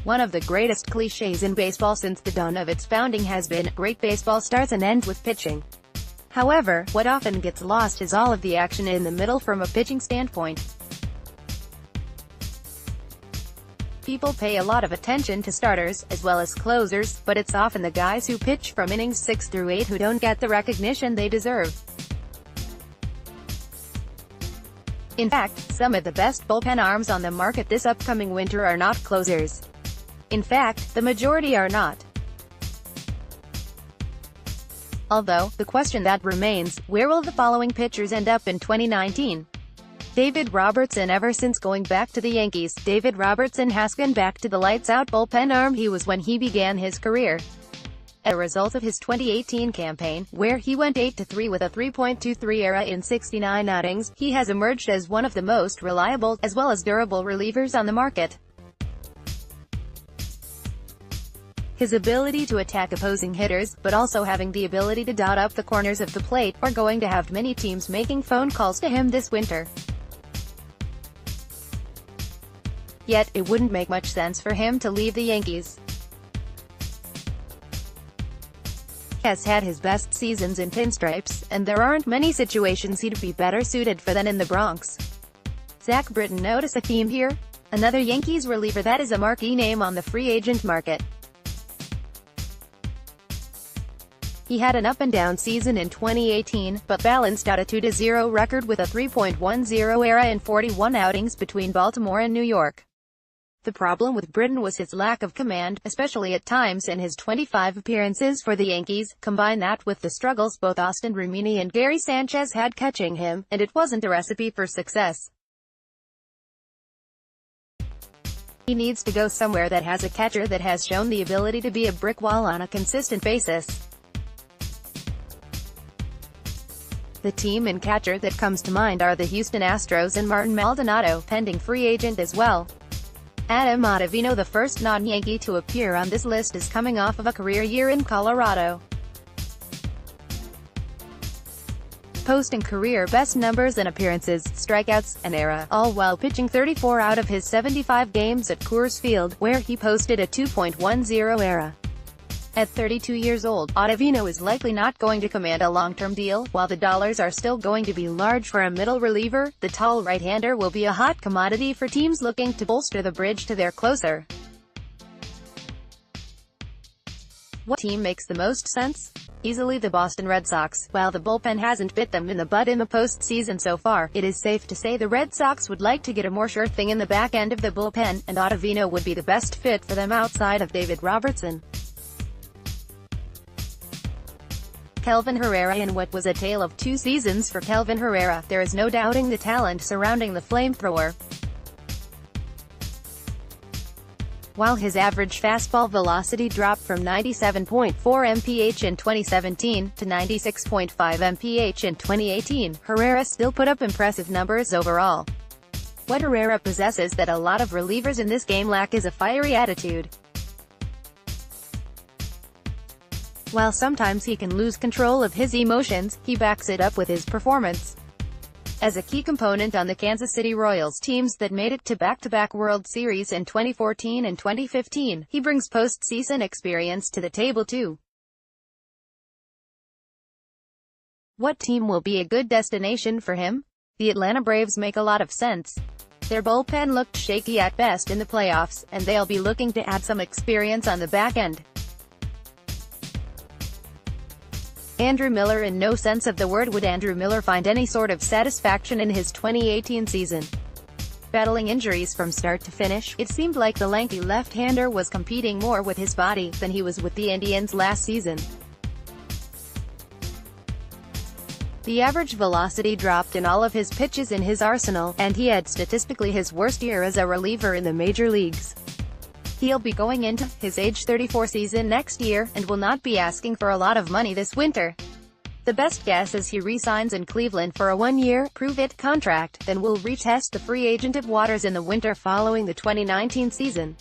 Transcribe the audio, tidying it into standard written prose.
One of the greatest cliches in baseball since the dawn of its founding has been, great baseball starts and ends with pitching. However, what often gets lost is all of the action in the middle from a pitching standpoint. People pay a lot of attention to starters, as well as closers, but it's often the guys who pitch from innings 6 through 8 who don't get the recognition they deserve. In fact, some of the best bullpen arms on the market this upcoming winter are not closers. In fact, the majority are not. Although, the question that remains, where will the following pitchers end up in 2019? David Robertson. Ever since going back to the Yankees, David Robertson has gone back to the lights-out bullpen arm he was when he began his career. As a result of his 2018 campaign, where he went 8-3 with a 3.23 ERA in 69 outings, he has emerged as one of the most reliable, as well as durable relievers on the market. His ability to attack opposing hitters, but also having the ability to dot up the corners of the plate, are going to have many teams making phone calls to him this winter. Yet, it wouldn't make much sense for him to leave the Yankees. He has had his best seasons in pinstripes, and there aren't many situations he'd be better suited for than in the Bronx. Zach Britton. Notice a theme here? Another Yankees reliever that is a marquee name on the free agent market. He had an up-and-down season in 2018, but balanced out a 2-0 record with a 3.10 ERA in 41 outings between Baltimore and New York. The problem with Britton was his lack of command, especially at times in his 25 appearances for the Yankees. Combine that with the struggles both Austin Rimini and Gary Sanchez had catching him, and it wasn't a recipe for success. He needs to go somewhere that has a catcher that has shown the ability to be a brick wall on a consistent basis. The team and catcher that comes to mind are the Houston Astros and Martin Maldonado, pending free agent as well. Adam Ottavino, the first non-Yankee to appear on this list, is coming off of a career year in Colorado, posting career-best numbers in appearances, strikeouts, and ERA, all while pitching 34 out of his 75 games at Coors Field, where he posted a 2.10 ERA. At 32 years old, Ottavino is likely not going to command a long-term deal. While the dollars are still going to be large for a middle reliever, the tall right-hander will be a hot commodity for teams looking to bolster the bridge to their closer. What team makes the most sense? Easily the Boston Red Sox. While the bullpen hasn't bit them in the butt in the postseason so far, it is safe to say the Red Sox would like to get a more sure thing in the back end of the bullpen, and Ottavino would be the best fit for them outside of David Robertson. Kelvin Herrera. In what was a tale of two seasons for Kelvin Herrera, there is no doubting the talent surrounding the flamethrower. While his average fastball velocity dropped from 97.4 mph in 2017 to 96.5 mph in 2018, Herrera still put up impressive numbers overall. What Herrera possesses that a lot of relievers in this game lack is a fiery attitude. While sometimes he can lose control of his emotions, he backs it up with his performance. As a key component on the Kansas City Royals teams that made it to back-to-back World Series in 2014 and 2015, he brings postseason experience to the table too. What team will be a good destination for him? The Atlanta Braves make a lot of sense. Their bullpen looked shaky at best in the playoffs, and they'll be looking to add some experience on the back end. Andrew Miller. In no sense of the word would Andrew Miller find any sort of satisfaction in his 2018 season. Battling injuries from start to finish, it seemed like the lanky left-hander was competing more with his body than he was with the Indians last season. The average velocity dropped in all of his pitches in his arsenal, and he had statistically his worst year as a reliever in the major leagues. He'll be going into his age 34 season next year, and will not be asking for a lot of money this winter. The best guess is he re-signs in Cleveland for a one-year, prove-it contract, then will retest the free agent waters in the winter following the 2019 season.